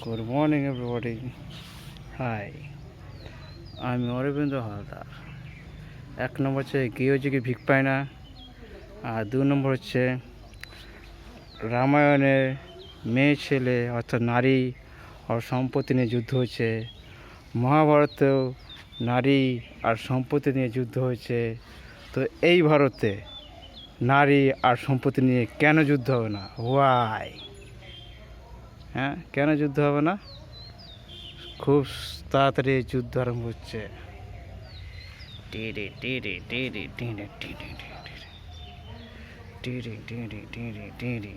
Good morning everybody. High, আমি অরবিন্দ হালদার। 1 নম্বর হচ্ছে গৃহযোগী ভিক পায় না, আর 2 নম্বর হচ্ছে রামায়ণের মেয়ে ছেলে অর্থাৎ নারী আর সম্পত্তি নিয়ে যুদ্ধ হয়েছে। মহাভারতেও নারী আর সম্পত্তি নিয়ে যুদ্ধ হয়েছে। তো এই ভারতে নারী আর সম্পত্তি নিয়ে কেন যুদ্ধ হবে না? ওয়াই? হ্যাঁ, কেন যুদ্ধ হবে না? খুব তাড়াতাড়ি যুদ্ধ আরম্ভ হচ্ছে। Tree tree tree tree tree tree tree tree tree tree.